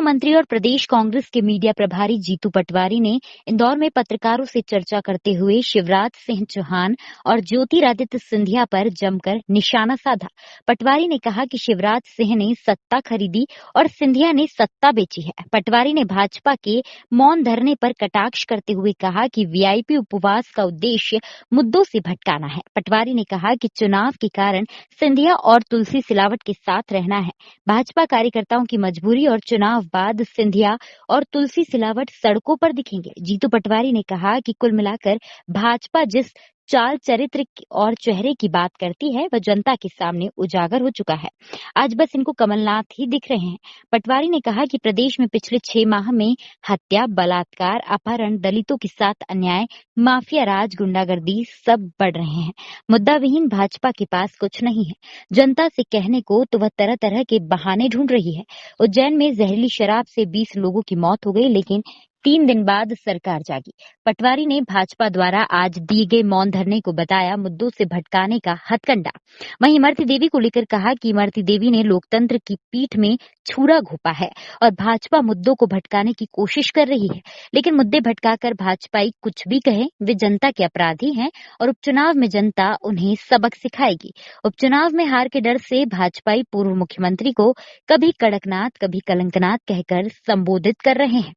मंत्री और प्रदेश कांग्रेस के मीडिया प्रभारी जीतू पटवारी ने इंदौर में पत्रकारों से चर्चा करते हुए शिवराज सिंह चौहान और ज्योतिरादित्य सिंधिया पर जमकर निशाना साधा। पटवारी ने कहा कि शिवराज सिंह ने सत्ता खरीदी और सिंधिया ने सत्ता बेची है। पटवारी ने भाजपा के मौन धरने पर कटाक्ष करते हुए कहा कि वीआईपी उपवास का उद्देश्य मुद्दों से भटकाना है। पटवारी ने कहा कि चुनाव के कारण सिंधिया और तुलसी सिलावट के साथ रहना है। भाजपा कार्यकर्ताओं की मजबूरी और चुनाव बाद सिंधिया और तुलसी सिलावट सड़कों पर दिखेंगे। जीतू पटवारी ने कहा कि कुल मिलाकर भाजपा जिस चाल चरित्र और चेहरे की बात करती है वह जनता के सामने उजागर हो चुका है। आज बस इनको कमलनाथ ही दिख रहे हैं। पटवारी ने कहा कि प्रदेश में पिछले 6 माह में हत्या, बलात्कार, अपहरण, दलितों के साथ अन्याय, माफिया राज, गुंडागर्दी सब बढ़ रहे हैं। मुद्दा विहीन भाजपा के पास कुछ नहीं है। जनता से कहने को तो वह तरह तरह के बहाने ढूंढ रही है। उज्जैन में जहरीली शराब से 20 लोगों की मौत हो गई, लेकिन 3 दिन बाद सरकार जागी। पटवारी ने भाजपा द्वारा आज दिए गए मौन धरने को बताया मुद्दों से भटकाने का हथकंडा। वहीं इमरती देवी को लेकर कहा कि इमरती देवी ने लोकतंत्र की पीठ में छुरा घोंपा है और भाजपा मुद्दों को भटकाने की कोशिश कर रही है। लेकिन मुद्दे भटकाकर भाजपाई कुछ भी कहे, वे जनता के अपराधी हैं और उपचुनाव में जनता उन्हें सबक सिखाएगी। उपचुनाव में हार के डर से भाजपाई पूर्व मुख्यमंत्री को कभी कड़कनाथ, कभी कलंकनाथ कहकर संबोधित कर रहे हैं।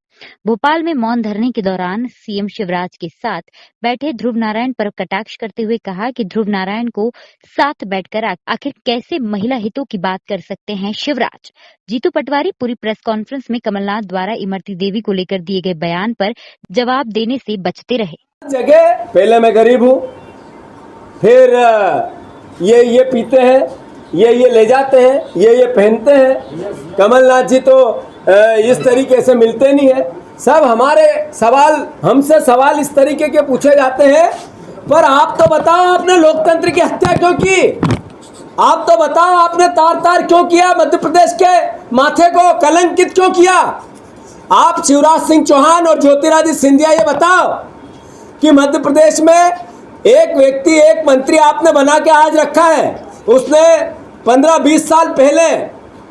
भोपाल में मौन धरने के दौरान सीएम शिवराज के साथ बैठे ध्रुव नारायण पर कटाक्ष करते हुए कहा कि ध्रुव नारायण को साथ बैठकर आखिर कैसे महिला हितों की बात कर सकते हैं शिवराज। जीतू पटवारी पूरी प्रेस कॉन्फ्रेंस में कमलनाथ द्वारा इमरती देवी को लेकर दिए गए बयान पर जवाब देने से बचते रहे। जगह पहले मैं गरीब हूँ, फिर ये पीते हैं, ये ले जाते हैं, ये पहनते हैं। कमलनाथ जी तो इस तरीके से मिलते नहीं है। सब हमारे हमसे सवाल इस तरीके के पूछे जाते हैं। पर आप तो बताओ, आपने लोकतंत्र की हत्या क्यों की? आप तो बताओ, आपने तार क्यों किया? मध्य प्रदेश के माथे को कलंकित क्यों किया? आप शिवराज सिंह चौहान और ज्योतिरादित्य सिंधिया, ये बताओ कि मध्य प्रदेश में एक व्यक्ति, एक मंत्री आपने बना के आज रखा है। उसने 15-20 साल पहले,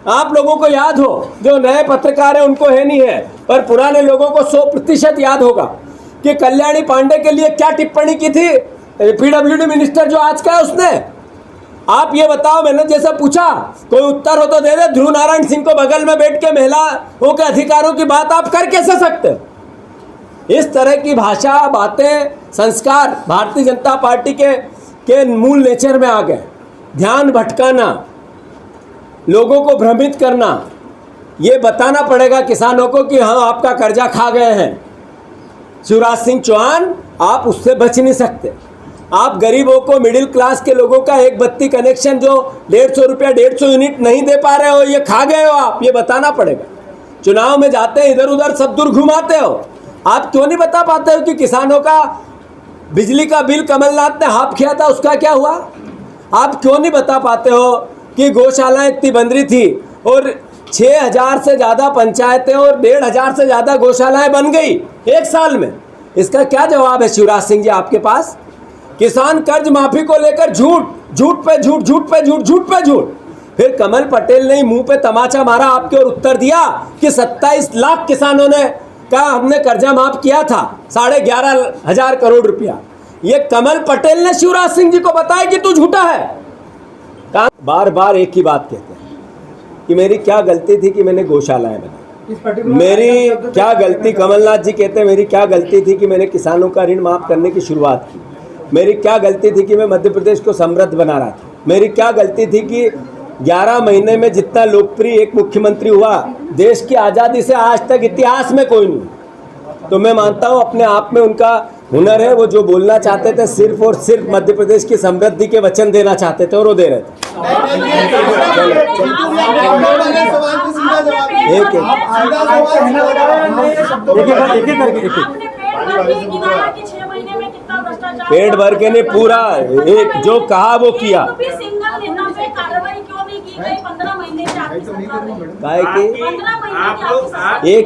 आप लोगों को याद हो, जो नए पत्रकार हैं उनको है नहीं है, पर पुराने लोगों को 100% याद होगा कि कल्याणी पांडे के लिए क्या टिप्पणी की थी पीडब्ल्यूडी मिनिस्टर जो आज का है उसने। आप ये बताओ, मैंने जैसा पूछा, कोई उत्तर हो तो दे दे। ध्रुव नारायण सिंह को बगल में बैठ के महिलाओं के अधिकारों की बात आप कर कैसे सकते? इस तरह की भाषा, बातें, संस्कार भारतीय जनता पार्टी के मूल नेचर में आ गए। ध्यान भटकाना, लोगों को भ्रमित करना, ये बताना पड़ेगा किसानों को कि हाँ, आपका कर्जा खा गए हैं। शिवराज सिंह चौहान, आप उससे बच नहीं सकते। आप गरीबों को, मिडिल क्लास के लोगों का एक बत्ती कनेक्शन जो 150 रुपया, 150 यूनिट नहीं दे पा रहे हो, ये खा गए हो आप, ये बताना पड़ेगा। चुनाव में जाते हैं, इधर उधर सब दूर घुमाते हो। आप क्यों नहीं बता पाते हो कि किसानों का बिजली का बिल कमलनाथ ने हाफ किया था, उसका क्या हुआ? आप क्यों नहीं बता पाते हो कि गौशालाएं इतनी बन रही थी और 6000 से ज़्यादा पंचायतें और 1500 से ज़्यादा गौशालाएं बन गई 1 साल में? इसका क्या जवाब है शिवराज सिंह जी आपके पास? किसान कर्ज माफी को लेकर झूठ पे झूठ। फिर कमल पटेल ने मुंह पे तमाचा मारा आपके और उत्तर दिया कि 27 लाख किसानों ने कहा हमने कर्जा माफ किया था, 11,500 करोड़ रुपया। ये कमल पटेल ने शिवराज सिंह जी को बताया कि तू झूठा है। बार बार एक ही बात कहते हैं कि मेरी क्या गलती थी कि मैंने गौशालाएं बनाई। मेरी क्या गलती, कमलनाथ जी कहते हैं मेरी क्या गलती थी कि मैंने किसानों का ऋण माफ करने की शुरुआत की। मेरी क्या गलती थी कि मैं मध्य प्रदेश को समृद्ध बना रहा था। मेरी क्या गलती थी कि 11 महीने में जितना लोकप्रिय एक मुख्यमंत्री हुआ देश की आज़ादी से आज तक इतिहास में कोई नहीं। तो मैं मानता हूँ अपने आप में उनका हुनर है। वो जो बोलना चाहते थे सिर्फ और सिर्फ मध्य प्रदेश की समृद्धि के वचन देना चाहते थे और वो दे रहे थे। पेट भर के नहीं, पूरा एक जो कहा वो किया।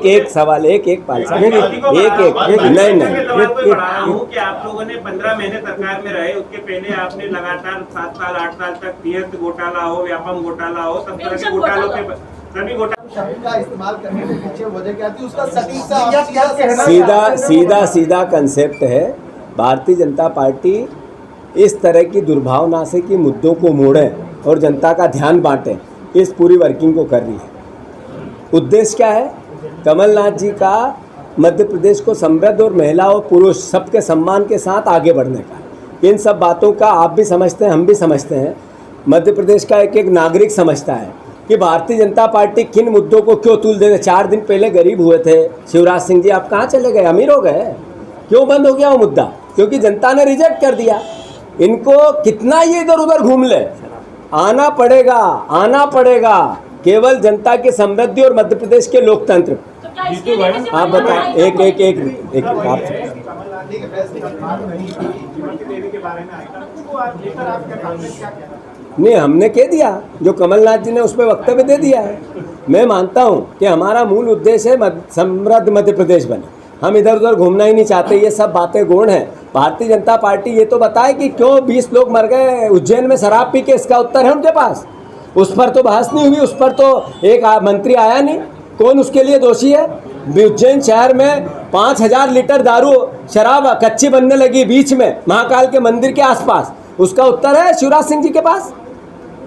एक सवाल, एक पालसा, नहीं कि आप लोगों ने 15 महीने सरकार में रहे, उसके पहले आपने लगातार 7 साल 8 साल तक पीएस घोटाला हो, व्यापम घोटाला हो, सब तरह के घोटालों के सभी घोटाले शब्द का इस्तेमाल करने के पीछे वजह क्या थी, उसका सटीक सा आप क्या कहना सीधा कंसेप्ट है। भारतीय जनता पार्टी इस तरह की दुर्भावना से कि मुद्दों को मोड़े और जनता का ध्यान बांटे, इस पूरी वर्किंग को कर रही है। उद्देश्य क्या है? कमलनाथ जी का मध्य प्रदेश को समृद्ध और महिला और पुरुष सबके सम्मान के साथ आगे बढ़ने का। इन सब बातों का आप भी समझते हैं, हम भी समझते हैं, मध्य प्रदेश का एक एक नागरिक समझता है कि भारतीय जनता पार्टी किन मुद्दों को क्यों तूल दे रहे। 4 दिन पहले गरीब हुए थे शिवराज सिंह जी, आप कहाँ चले गए? अमीर हो गए? क्यों बंद हो गया वो मुद्दा? क्योंकि जनता ने रिजेक्ट कर दिया। इनको कितना ये इधर उधर घूम ले, आना पड़ेगा केवल जनता की समृद्धि और मध्य प्रदेश के लोकतंत्र। आप बताएं, एक आप नहीं, हमने कह दिया जो कमलनाथ जी ने उस पर वक्तव्य दे दिया है। मैं मानता हूं कि हमारा मूल उद्देश्य है समृद्ध मध्य प्रदेश बने, हम इधर उधर घूमना ही नहीं चाहते। ये सब बातें गौण हैं। भारतीय जनता पार्टी ये तो बताए कि क्यों 20 लोग मर गए उज्जैन में शराब पी के, इसका उत्तर है उनके पास। उस पर तो बहस नहीं हुई, उस पर तो एक मंत्री आया नहीं। कौन उसके लिए दोषी है? उज्जैन शहर में 5000 लीटर दारू शराब कच्ची बनने लगी बीच में महाकाल के मंदिर के आसपास, उसका उत्तर है शिवराज सिंह जी के पास।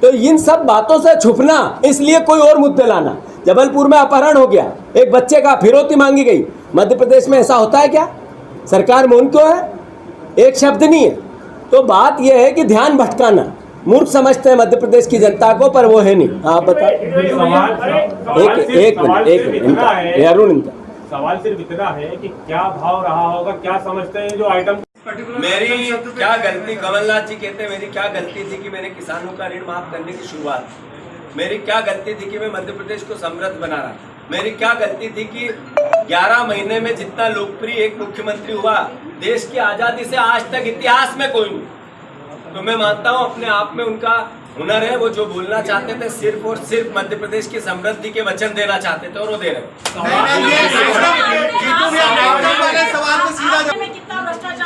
तो इन सब बातों से छुपना, इसलिए कोई और मुद्दे लाना। जबलपुर में अपहरण हो गया, एक बच्चे का फिरौती मांगी गई। मध्य प्रदेश में ऐसा होता है क्या? सरकार मौन क्यों है? एक शब्द नहीं है। तो बात यह है कि ध्यान भटकाना, मूर्ख समझते हैं मध्य प्रदेश की जनता को, पर वो है नहीं। आप बताएं। एक मिनट अरुण, इनका सवाल सिर्फ इतना है कि क्या भाव रहा होगा, क्या समझते हैं जो आइटम। मेरी क्या गलती, कमलनाथ जी कहते हैं मेरी क्या गलती थी कि मैंने किसानों का ऋण माफ करने की शुरुआत, मेरी क्या गलती थी कि मैं मध्य प्रदेश को समृद्ध बना रहा, मेरी क्या गलती थी कि 11 महीने में जितना लोकप्रिय एक मुख्यमंत्री हुआ देश की आजादी से आज तक इतिहास में कोई नहीं। तो मैं मानता हूं अपने आप में उनका हुनर है। वो जो बोलना चाहते थे सिर्फ और सिर्फ मध्य प्रदेश की समृद्धि के वचन देना चाहते थे और वो दे रहे।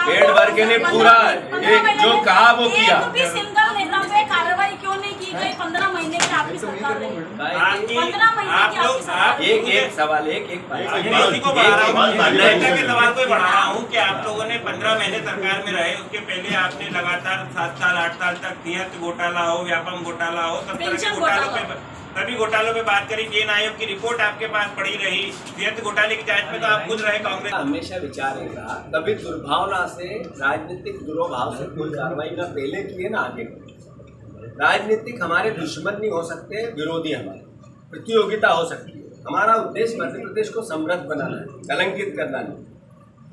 पेड़ भर के ने पूरा जो कहा वो किया। कार्रवाई क्यों नहीं की गई? 15 महीने की आपकी सरकार रही। 15 महीने की आपकी सरकार। एक सवाल सवाल को बढ़ा रहा हूँ कि आप लोगों ने 15 महीने सरकार में रहे, उसके पहले आपने लगातार 7 साल 8 साल तक नियत घोटाला हो, व्यापम घोटाला हो, सब तरह के घोटालों पे, सभी घोटालों पे बात करी। जेन आयोग की रिपोर्ट आपके पास पड़ी रही, नियत घोटाले की जांच में तो आप खुद रहे। कांग्रेस हमेशा विचार रहा, कभी दुर्भावना से, राजनीतिक दुर्भाव से कोई कार्रवाई ना पहले की है ना आगे। राजनीतिक हमारे दुश्मन नहीं हो सकते, विरोधी हमारे, प्रतियोगिता हो सकती है। हमारा उद्देश्य मध्य प्रदेश को समृद्ध बनाना है, कलंकित करना नहीं।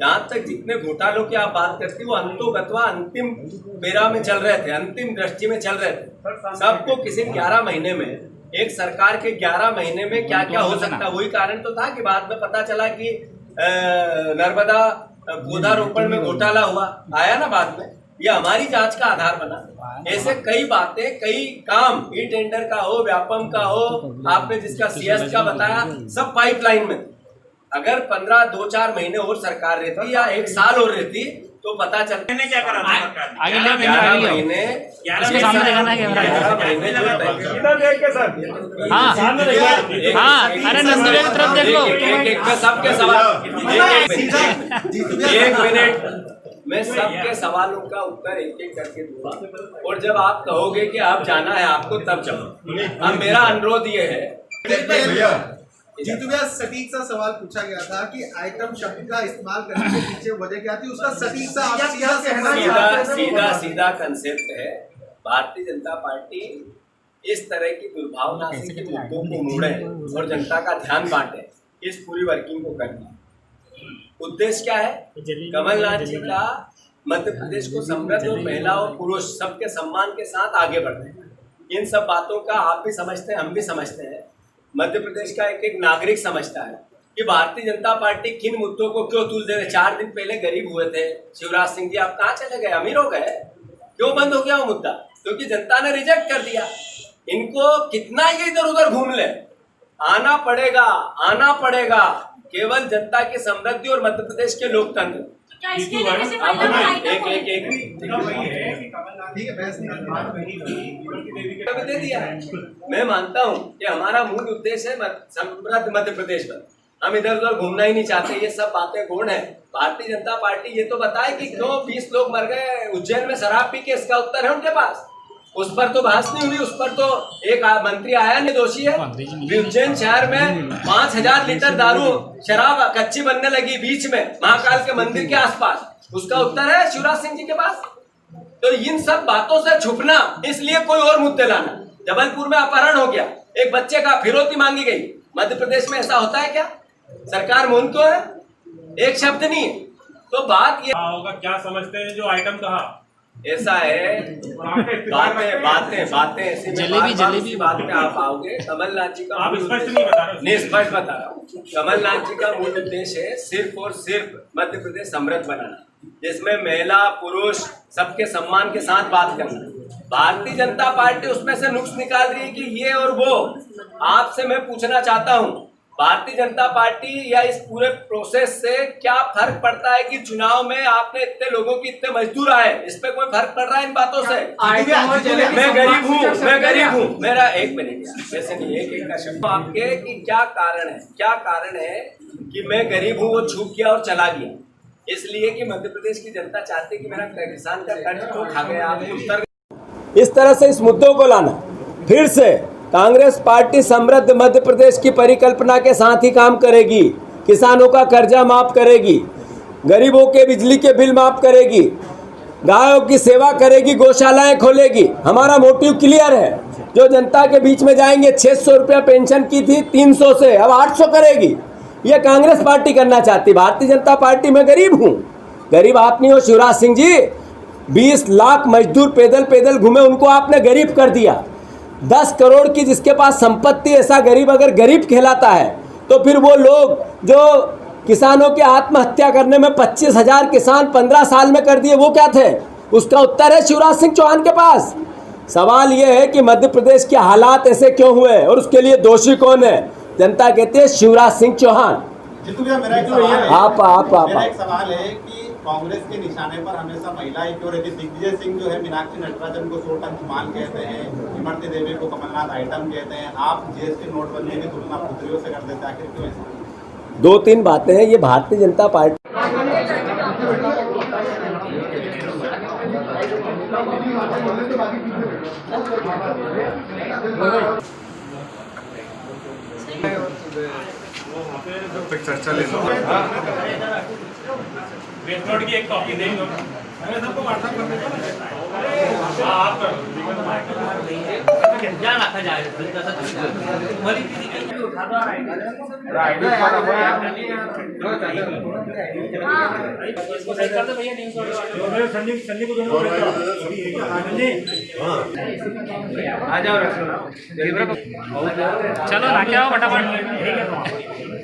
जहाँ तक जितने घोटालों की आप बात करती वो अंतोगत्वा अंतिम बेरा में चल रहे थे, अंतिम दृष्टि में चल रहे थे। सबको किसी 11 महीने में, एक सरकार के 11 महीने में क्या क्या हो सकता, वही कारण तो था कि बाद में पता चला कि नर्मदा पौधारोपण में घोटाला हुआ, आया ना बाद में। ये हमारी जांच का आधार बना। ऐसे कई बातें, कई काम, ई टेंडर का हो, व्यापम का हो, आपने जिसका सीएस का बताया, सब पाइपलाइन में। अगर 2-4 महीने और सरकार रहती या 1 साल और रहती तो पता चलता। मैंने क्या करा था सरकार ने? 11 महीने इसके सामने दिखाना है कैमरा। हाँ, अरे नंदुरे की तरफ देख लो। एक सबके सवाल, 1 मिनट मैं सबके सवालों का उत्तर एक एक करके दूंगा, और जब आप कहोगे कि आप जाना है आपको तब जाओ। अब मेरा अनुरोध ये है, जीतू भैया, सटीक सा सवाल पूछा गया था कि आइटम शब्द का इस्तेमाल करने के पीछे वजह क्या थी, उसका सटीक सा आप क्या कहना? सीधा कंसेप्ट है। भारतीय जनता पार्टी इस तरह की दुर्भावना से कि मुद्दों को मोड़े और जनता का ध्यान बांटे, इस पूरी वर्किंग को करना। उद्देश्य क्या है? कमलनाथ जी का मध्य प्रदेश को समृद्ध और महिला और पुरुष सबके सम्मान के साथ आगे बढ़ने का। इन सब बातों का आप भी समझते हैं, हम भी समझते हैं, मध्य प्रदेश का एक एक नागरिक समझता है कि भारतीय जनता पार्टी किन मुद्दों को क्यों तूल दे रहे। 4 दिन पहले गरीब हुए थे शिवराज सिंह जी, आप कहाँ चले गए? अमीर हो गए? क्यों बंद हो गया वो मुद्दा? क्योंकि जनता ने रिजेक्ट कर दिया। इनको कितना ये इधर उधर घूम ले, आना पड़ेगा केवल जनता की समृद्धि और मध्य प्रदेश के लोकतंत्र। क्या इसके लिए किसी महिला का आइटम को ठीक है, बहस नहीं करनी। दे दिया है। मैं मानता हूँ कि हमारा मूल उद्देश्य है समृद्ध मध्य प्रदेश में। हम इधर उधर घूमना ही नहीं चाहते, ये सब बातें गौण है। भारतीय जनता पार्टी ये तो बताए कि क्यों 20 लोग मर गए उज्जैन में शराब पी के, इसका उत्तर है उनके पास। उस पर तो बहस नहीं हुई, उस पर तो एक मंत्री आया नहीं दोषी है। उज्जैन शहर में 5000 लीटर दारू शराब कच्ची बनने लगी बीच में महाकाल के मंदिर के आसपास, उसका उत्तर है शिवराज सिंह जी के पास। तो इन सब बातों से छुपना, इसलिए कोई और मुद्दे लाना। जबलपुर में अपहरण हो गया, एक बच्चे का फिरौती मांगी गई। मध्य प्रदेश में ऐसा होता है क्या? सरकार मौन तो है, एक शब्द नहीं है। तो बात ये होगा, क्या समझते हैं जो आइटम कहा? ऐसा है, बातें ऐसी जलेबी बात में आप आओगे। कमलनाथ जी का आप स्पष्ट नहीं बता रहे? नहीं, स्पष्ट बता रहा हूँ। कमलनाथ जी का मूल उद्देश्य है सिर्फ और सिर्फ मध्य प्रदेश समृद्ध बनाना, जिसमें महिला पुरुष सबके सम्मान के साथ बात करना। भारतीय जनता पार्टी उसमें से नुक्स निकाल रही है कि ये और वो। आपसे मैं पूछना चाहता हूँ, भारतीय जनता पार्टी या इस पूरे प्रोसेस से क्या फर्क पड़ता है कि चुनाव में आपने इतने लोगों की इतने मजदूर आए, इस पे कोई फर्क पड़ रहा है इन बातों से? मैं गरीब हूँ, मेरा 1 मिनट, वैसे नहीं, एक का शब्द आपके कि क्या कारण है कि मैं गरीब हूँ वो छूट गया और चला गया? इसलिए कि मध्य प्रदेश की जनता चाहती है कि मेरा किसान का कर्ज क्यों खा गया। आप उत्तर इस तरह से इस मुद्दों को लाना, फिर से कांग्रेस पार्टी समृद्ध मध्य प्रदेश की परिकल्पना के साथ ही काम करेगी। किसानों का कर्जा माफ करेगी, गरीबों के बिजली के बिल माफ करेगी, गायों की सेवा करेगी, गौशालाएं खोलेगी। हमारा मोटिव क्लियर है। जो जनता के बीच में जाएंगे, 600 रुपया पेंशन की थी 300 से अब 800 करेगी। ये कांग्रेस पार्टी करना चाहती। भारतीय जनता पार्टी में गरीब हूँ, गरीब आप नहीं हो शिवराज सिंह जी। 20 लाख मजदूर पैदल घूमे, उनको आपने गरीब कर दिया। 10 करोड़ की जिसके पास संपत्ति, ऐसा गरीब अगर गरीब कहलाता है तो फिर वो लोग जो किसानों की आत्महत्या करने में 25,000 किसान 15 साल में कर दिए, वो क्या थे? उसका उत्तर है शिवराज सिंह चौहान के पास। सवाल ये है कि मध्य प्रदेश के हालात ऐसे क्यों हुए और उसके लिए दोषी कौन है? जनता कहती है शिवराज सिंह चौहान। जीतू भैया, मेरा एक सवाल है कि कांग्रेस के निशाने पर हमेशा महिलाएं क्यों रहती? दिग्विजय सिंह जो है मीनाक्षी नटराजन को 100 टन माल कहते हैं, इमरती देवी को कमलनाथ आइटम कहते हैं। आप जीएसटी नोटबंदी की तुलना पुत्रियों से कर देते, आखिर क्यों ऐसा? 2-3 बातें हैं। ये भारतीय जनता पार्टी चर्चा ले लो। प्रेस नोट की एक कॉपी देंगे, हमें सबको व्हाट्सएप कर देना। आप कर क्या रखा जाए? चलो ना, क्या फटाफट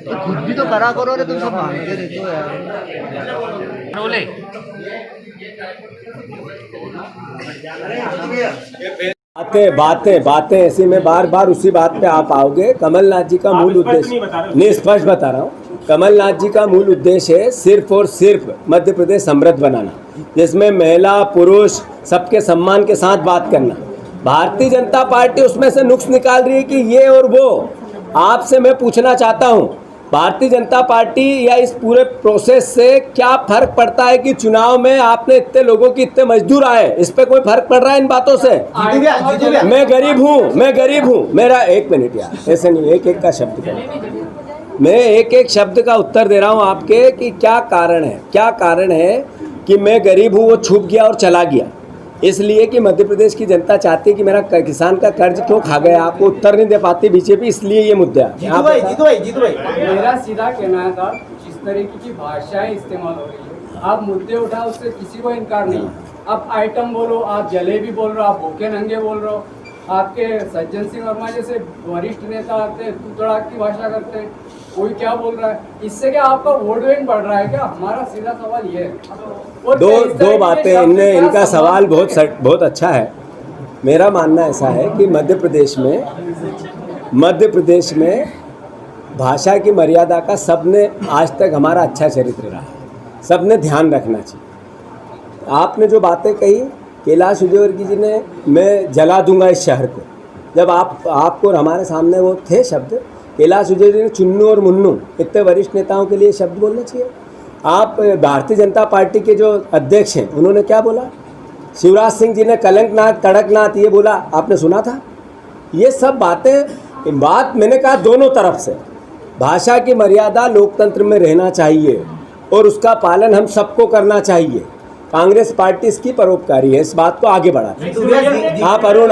खुद भी तो करा करो रे, तुम सब मांगते रहते हो यार। रोले बातें ऐसी में बार उसी बात पे आप आओगे। कमलनाथ जी का मूल उद्देश्य नहीं, स्पष्ट बता रहा हूँ। कमलनाथ जी का मूल उद्देश्य है सिर्फ और सिर्फ मध्य प्रदेश समृद्ध बनाना, जिसमें महिला पुरुष सबके सम्मान के साथ बात करना। भारतीय जनता पार्टी उसमें से नुक्स निकाल रही है कि ये और वो। आपसे मैं पूछना चाहता हूँ, भारतीय जनता पार्टी या इस पूरे प्रोसेस से क्या फर्क पड़ता है कि चुनाव में आपने इतने लोगों की इतने मजदूर आए, इस पे कोई फर्क पड़ रहा है इन बातों से? मैं गरीब हूँ, मेरा 1 मिनट यार, ऐसे नहीं, एक का शब्द करो। मैं एक शब्द का उत्तर दे रहा हूँ आपके कि क्या कारण है कि मैं गरीब हूँ वो छुप गया और चला गया? इसलिए कि मध्य प्रदेश की जनता चाहती है कि मेरा किसान का कर्ज क्यों खा गया। आपको उत्तर नहीं दे पाती बीजेपी, इसलिए ये मुद्दा है। जीतू भाई, मेरा सीधा कहना था, जिस तरीके की भाषाएं इस्तेमाल हो रही है, आप मुद्दे उठाओ, उससे किसी को इनकार नहीं। आप आइटम बोलो, आप जलेबी बोल रहे हो, आप भूखे नंगे बोल रहे हो, आपके सज्जन सिंह वर्मा जैसे वरिष्ठ नेता आते हैं, तू तड़ाक की भाषा करते हैं, कोई क्या बोल रहा है, इससे क्या आपका वोट बैंक बढ़ रहा है क्या? हमारा सीधा सवाल ये है। दो बातें इनका सवाल बहुत अच्छा है। मेरा मानना ऐसा है कि मध्य प्रदेश में भाषा की मर्यादा का सबने आज तक हमारा अच्छा चरित्र रहा है। सबने ध्यान रखना चाहिए। आपने जो बातें कही कैलाश विजयवर्गीय जी ने, मैं जला दूंगा इस शहर को, जब आपको और हमारे सामने वो थे शब्द, कैलाश विजयवर्गीय जी ने चुन्नू और मुन्नू इतने वरिष्ठ नेताओं के लिए शब्द बोलने चाहिए। आप भारतीय जनता पार्टी के जो अध्यक्ष हैं उन्होंने क्या बोला, शिवराज सिंह जी ने कलंकनाथ कड़कनाथ ये बोला, आपने सुना था? ये सब बातें, बात मैंने कहा दोनों तरफ से, भाषा की मर्यादा लोकतंत्र में रहना चाहिए और उसका पालन हम सबको करना चाहिए। कांग्रेस पार्टी इसकी परोपकारी है, इस बात को आगे बढ़ाते हैं। आप अरुण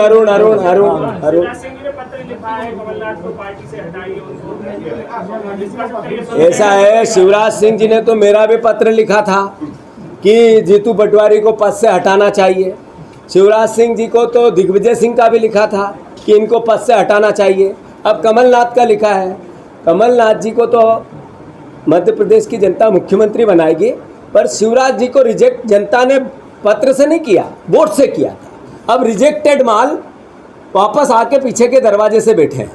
ऐसा है, शिवराज सिंह जी ने तो मेरा भी पत्र लिखा था कि जीतू पटवारी को पद से हटाना चाहिए। शिवराज सिंह जी को तो दिग्विजय सिंह का भी लिखा था कि इनको पद से हटाना चाहिए। अब कमलनाथ का लिखा है, कमलनाथ जी को तो मध्य प्रदेश की जनता मुख्यमंत्री बनाएगी, पर शिवराज जी को रिजेक्ट जनता ने पत्र से नहीं किया, वोट से किया था। अब रिजेक्टेड माल वापस आके पीछे के दरवाजे से बैठे हैं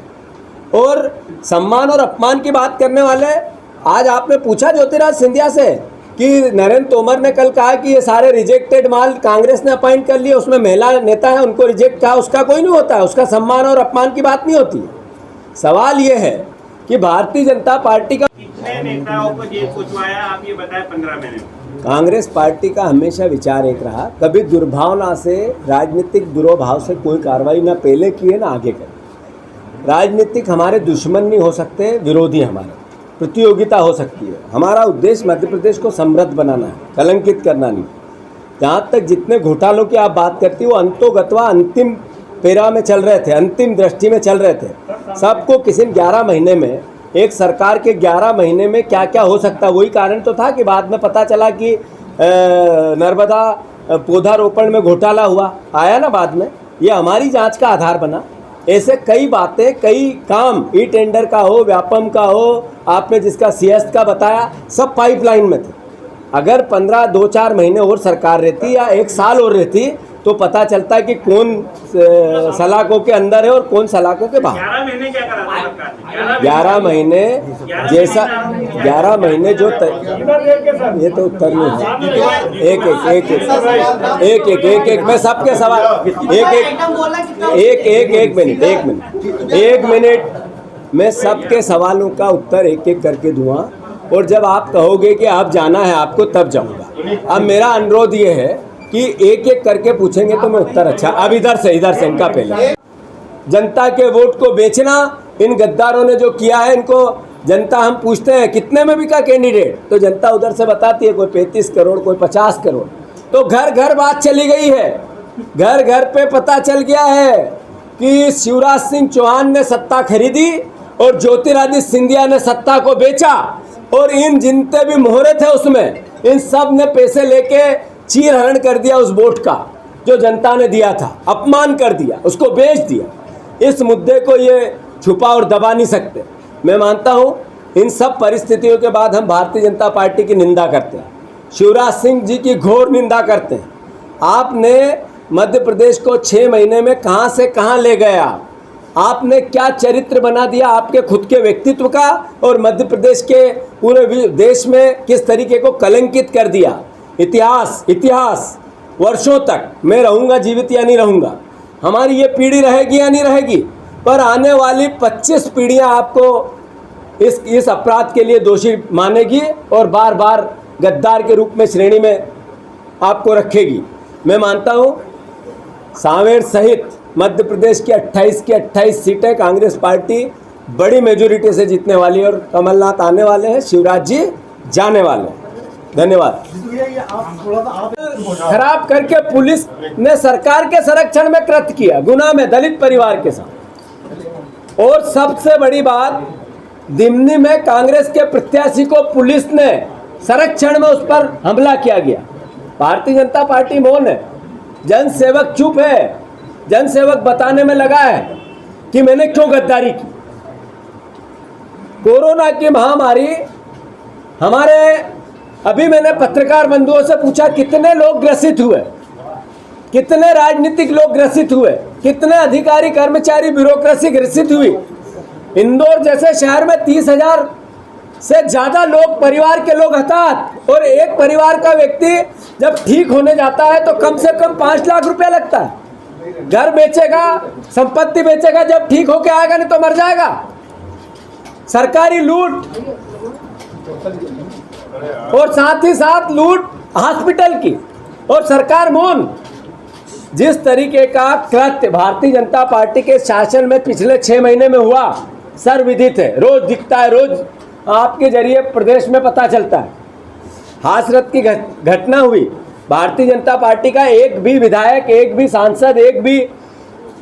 और सम्मान और अपमान की बात करने वाले। आज आपने पूछा ज्योतिरादित्य सिंधिया से कि नरेंद्र तोमर ने कल कहा कि ये सारे रिजेक्टेड माल कांग्रेस ने अपॉइंट कर लिए, उसमें महिला नेता है उनको रिजेक्ट कहा, उसका कोई नहीं होता है, उसका सम्मान और अपमान की बात नहीं होती है। सवाल ये है कि भारतीय जनता पार्टी का कितने नेताओं को जेल पहुंचवाया, आप ये बताएं 15 महीने में। कांग्रेस पार्टी का हमेशा विचार एक रहा, कभी दुर्भावना से, राजनीतिक दुरोभाव से कोई कार्रवाई ना पहले की है ना आगे करे। राजनीतिक हमारे दुश्मन नहीं हो सकते, विरोधी हमारे, प्रतियोगिता हो सकती है। हमारा उद्देश्य मध्य प्रदेश को समृद्ध बनाना है, कलंकित करना नहीं। जहाँ तक जितने घोटालों की आप बात करती हो, अंतोगत्वा अंतिम पेरा में चल रहे थे, अंतिम दृष्टि में चल रहे थे। सबको किसी 11 महीने में, एक सरकार के 11 महीने में क्या क्या हो सकता है, वही कारण तो था कि बाद में पता चला कि नर्मदा पौधारोपण में घोटाला हुआ, आया ना बाद में, ये हमारी जांच का आधार बना। ऐसे कई बातें, कई काम, ई टेंडर का हो, व्यापम का हो, आपने जिसका सियासत का बताया, सब पाइपलाइन में थे। अगर 2-4 महीने और सरकार रहती या 1 साल और रहती तो पता चलता है कि कौन सलाखों के अंदर है और कौन सलाखों के बाहर। 11 महीने क्या करा था सरकार ने? 11 महीने जैसा 11 महीने जो ये तो उत्तर नहीं है। एक मैं सबके सवाल एक मिनट मैं सबके सवालों का उत्तर एक एक करके दूंगा और जब आप कहोगे कि आप जाना है आपको तब जाऊंगा। अब मेरा अनुरोध ये है कि एक एक करके पूछेंगे तो मैं उत्तर अच्छा। अब इधर से इनका पहले, जनता के वोट को बेचना इन गद्दारों ने जो किया है, इनको जनता, हम पूछते हैं कितने में बिका कैंडिडेट, तो जनता उधर से बताती है कोई 35 करोड़, कोई 50 करोड़। तो घर घर बात चली गई है, घर घर पे पता चल गया है कि शिवराज सिंह चौहान ने सत्ता खरीदी और ज्योतिरादित्य सिंधिया ने सत्ता को बेचा और इन जितने भी मोहरे थे उसमें, इन सब ने पैसे लेके चीर हरण कर दिया उस वोट का जो जनता ने दिया था, अपमान कर दिया, उसको बेच दिया। इस मुद्दे को ये छुपा और दबा नहीं सकते। मैं मानता हूँ इन सब परिस्थितियों के बाद हम भारतीय जनता पार्टी की निंदा करते हैं, शिवराज सिंह जी की घोर निंदा करते हैं। आपने मध्य प्रदेश को 6 महीने में कहाँ से कहाँ ले गया, आपने क्या चरित्र बना दिया आपके खुद के व्यक्तित्व का और मध्य प्रदेश के पूरे देश में किस तरीके को कलंकित कर दिया। इतिहास वर्षों तक मैं रहूँगा जीवित या नहीं रहूँगा, हमारी ये पीढ़ी रहेगी या नहीं रहेगी, पर आने वाली 25 पीढ़ियाँ आपको इस अपराध के लिए दोषी मानेगी और बार बार गद्दार के रूप में श्रेणी में आपको रखेगी। मैं मानता हूँ सांवेर सहित मध्य प्रदेश की 28 सीटें कांग्रेस पार्टी बड़ी मेजोरिटी से जीतने वाली है और कमलनाथ आने वाले हैं, शिवराज जी जाने वाले हैं। धन्यवाद। खराब करके पुलिस ने सरकार के संरक्षण में कृत्य किया, गुनाह में दलित परिवार के साथ। और सबसे बड़ी बात, दिमनी में कांग्रेस के प्रत्याशी को पुलिस ने संरक्षण में उस पर हमला किया गया। भारतीय जनता पार्टी मौन है, जन सेवक चुप है, जन सेवक बताने में लगा है कि मैंने क्यों गद्दारी की। कोरोना की महामारी हमारे, अभी मैंने पत्रकार बंधुओं से पूछा कितने लोग ग्रसित हुए, कितने राजनीतिक लोग ग्रसित हुए, कितने अधिकारी कर्मचारी ब्यूरोक्रेसी ग्रसित हुई। इंदौर जैसे शहर में 30,000 से ज्यादा लोग, परिवार के लोग हताहत। और एक परिवार का व्यक्ति जब ठीक होने जाता है तो कम से कम 5 लाख रुपया लगता है। घर बेचेगा, संपत्ति बेचेगा, जब ठीक होके आएगा, नहीं तो मर जाएगा। सरकारी लूट और साथ ही साथ लूट हॉस्पिटल की, और सरकार मौन। जिस तरीके का कृत्य भारतीय जनता पार्टी के शासन में पिछले 6 महीने में हुआ, सर्वविदित है, रोज दिखता है, रोज आपके जरिए प्रदेश में पता चलता है। हासरत की घटना हुई। भारतीय जनता पार्टी का एक भी विधायक, एक भी सांसद, एक भी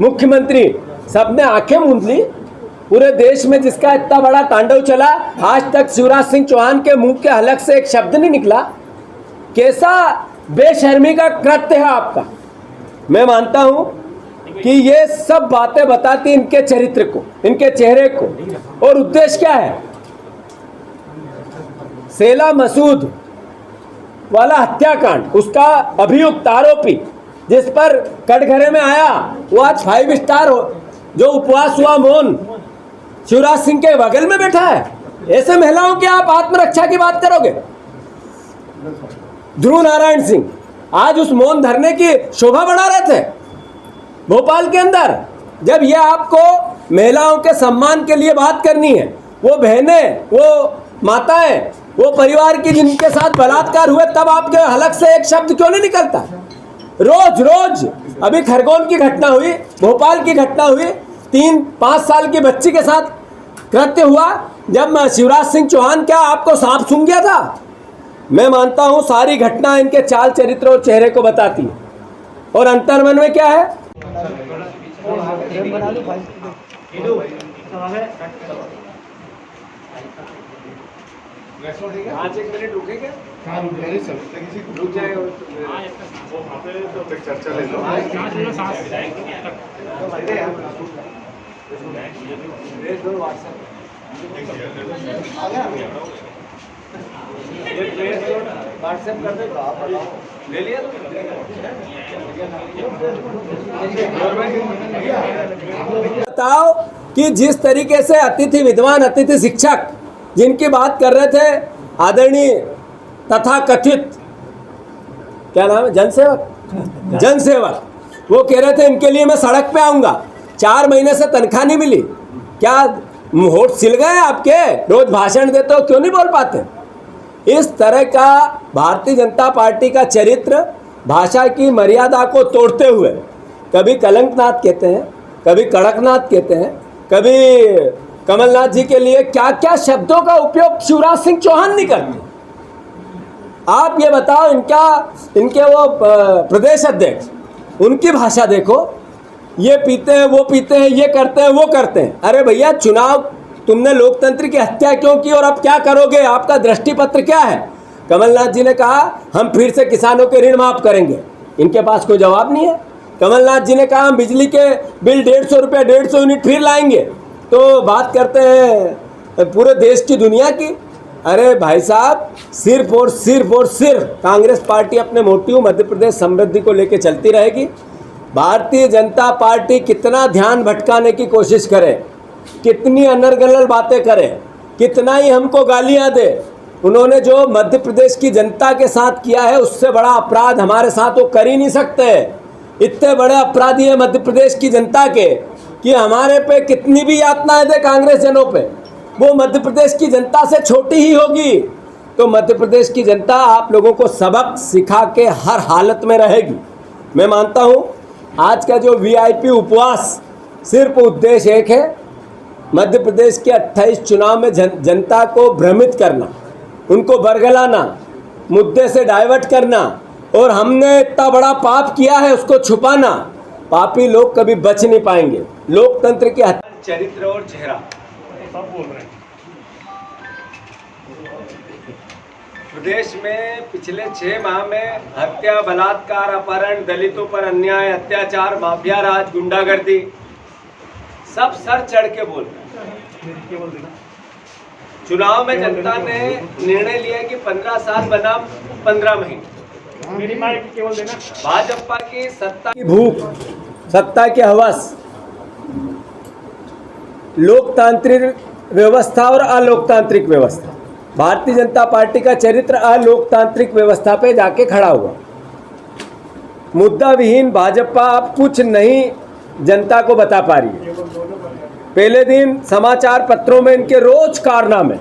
मुख्यमंत्री, सबने आंखें मूंद ली। पूरे देश में जिसका इतना बड़ा तांडव चला, आज तक शिवराज सिंह चौहान के मुंह के हलक से एक शब्द नहीं निकला। कैसा बेशर्मी का कृत्य है आपका। मैं मानता हूं कि ये सब बातें बताती इनके चरित्र को, इनके चेहरे को। और उद्देश्य क्या है? सेला मसूद वाला हत्याकांड, उसका अभियुक्त आरोपी जिस पर कटघरे में आया, वो आज 5 स्टार जो उपवास हुआ मौन, शिवराज सिंह के बगल में बैठा है। ऐसे महिलाओं की आप आत्मरक्षा की बात करोगे? ध्रुव नारायण सिंह आज उस मौन धरने की शोभा बढ़ा रहे थे भोपाल के अंदर। जब यह आपको महिलाओं के सम्मान के लिए बात करनी है, वो बहनें, वो माताएं, वो परिवार की जिनके साथ बलात्कार हुए, तब आपके हलक से एक शब्द क्यों नहीं निकलता? रोज रोज, अभी खरगोन की घटना हुई, भोपाल की घटना हुई, 3-5 साल की बच्ची के साथ कृत्य हुआ। जब शिवराज सिंह चौहान क्या आपको सांप सूंघ गया था? मैं मानता हूं सारी घटना इनके चाल चरित्र और चेहरे को बताती है। और अंतर्मन में क्या है? आज 1 मिनट रुकेगा? रुक जाएगा तो चर्चा ले लो। व्हाट्सएप कर दे, ले लिया बताओ कि जिस तरीके से अतिथि विद्वान, अतिथि शिक्षक जिनकी बात कर रहे थे, आदरणीय तथा कथित, क्या नाम है, जनसेवक, वो कह रहे थे इनके लिए मैं सड़क पे आऊंगा। 4 महीने से तनख्वाह नहीं मिली। क्या होठ सिल गए आपके? रोज भाषण देते हो, क्यों नहीं बोल पाते? इस तरह का भारतीय जनता पार्टी का चरित्र, भाषा की मर्यादा को तोड़ते हुए, कभी कलंकनाथ कहते हैं, कभी कड़कनाथ कहते हैं, कभी कमलनाथ जी के लिए क्या क्या शब्दों का उपयोग शिवराज सिंह चौहान नहीं करते। आप ये बताओ, इनके वो प्रदेश अध्यक्ष, उनकी भाषा देखो, ये पीते हैं, वो पीते हैं, ये करते हैं, वो करते हैं। अरे भैया, चुनाव तुमने लोकतंत्र की हत्या क्यों की और अब क्या करोगे? आपका दृष्टिपत्र क्या है? कमलनाथ जी ने कहा हम फिर से किसानों के ऋण माफ करेंगे, इनके पास कोई जवाब नहीं है। कमलनाथ जी ने कहा हम बिजली के बिल 150 रुपये, 150 यूनिट फिर लाएंगे, तो बात करते हैं पूरे देश की, दुनिया की। अरे भाई साहब, सिर्फ और सिर्फ कांग्रेस पार्टी अपने मोटिव मध्य प्रदेश समृद्धि को लेकर चलती रहेगी। भारतीय जनता पार्टी कितना ध्यान भटकाने की कोशिश करे, कितनी अनर्गल बातें करे, कितना ही हमको गालियां दे, उन्होंने जो मध्य प्रदेश की जनता के साथ किया है, उससे बड़ा अपराध हमारे साथ वो कर ही नहीं सकते। इतने बड़े अपराधी है मध्य प्रदेश की जनता के कि हमारे पे कितनी भी यातनाएं दे कांग्रेस जनों पे, वो मध्य प्रदेश की जनता से छोटी ही होगी। तो मध्य प्रदेश की जनता आप लोगों को सबक सिखा के हर हालत में रहेगी। मैं मानता हूं आज का जो वीआईपी उपवास, सिर्फ उद्देश्य एक है, मध्य प्रदेश के 28 चुनाव में जनता को भ्रमित करना, उनको बरगलाना, मुद्दे से डाइवर्ट करना, और हमने इतना बड़ा पाप किया है उसको छुपाना। पापी लोग कभी बच नहीं पाएंगे। लोकतंत्र के चरित्र और चेहरा सब बोल रहे हैं। प्रदेश में पिछले 6 माह में हत्या, बलात्कार, अपहरण, दलितों पर अन्याय, अत्याचार, माफिया राज, गुंडागर्दी, सब सर चढ़ के बोल रहे हैं। चुनाव में जनता ने निर्णय लिया कि 15 साल बनाम 15 महीने। भाजपा की सत्ता की भूख, सत्ता के हवस, लोकतांत्रिक व्यवस्था और अलोकतांत्रिक व्यवस्था, भारतीय जनता पार्टी का चरित्र अलोकतांत्रिक व्यवस्था पे जाके खड़ा हुआ। मुद्दा विहीन भाजपा अब कुछ नहीं जनता को बता पा रही है। पहले दिन समाचार पत्रों में इनके रोज कारनामे,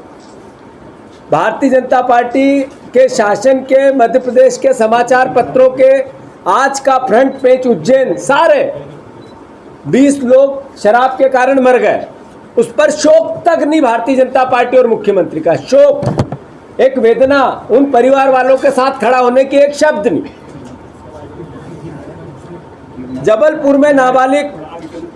भारतीय जनता पार्टी के शासन के मध्य प्रदेश के समाचार पत्रों के आज का फ्रंट पेज उज्जैन, सारे 20 लोग शराब के कारण मर गए, उस पर शोक तक नहीं भारतीय जनता पार्टी और मुख्यमंत्री का। शोक, एक वेदना, उन परिवार वालों के साथ खड़ा होने की एक शब्द नहीं। जबलपुर में नाबालिग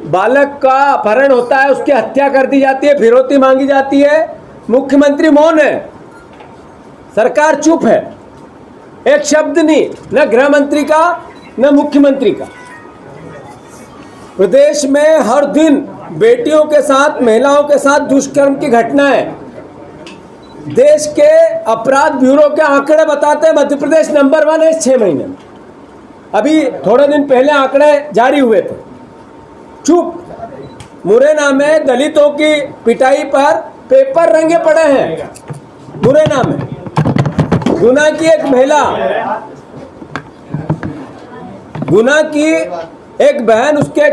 बालक का अपहरण होता है, उसकी हत्या कर दी जाती है, फिरौती मांगी जाती है, मुख्यमंत्री मौन है, सरकार चुप है, एक शब्द नहीं, न गृह मंत्री का न मुख्यमंत्री का। प्रदेश में हर दिन बेटियों के साथ, महिलाओं के साथ दुष्कर्म की घटनाएं, देश के अपराध ब्यूरो के आंकड़े बताते हैं मध्य प्रदेश नंबर 1 है 6 महीने में। अभी थोड़े दिन पहले आंकड़े जारी हुए थे। चुप। मुरैना में दलितों की पिटाई पर पेपर रंगे पड़े हैं। मुरैना में गुना की एक महिला, गुना की एक बहन, उसके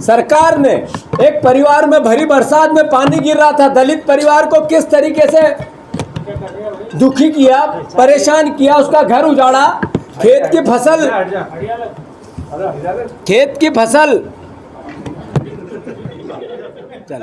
सरकार ने एक परिवार में भरी बरसात में पानी गिर रहा था, दलित परिवार को किस तरीके से दुखी किया, परेशान किया, उसका घर उजाड़ा, खेत की फसल चल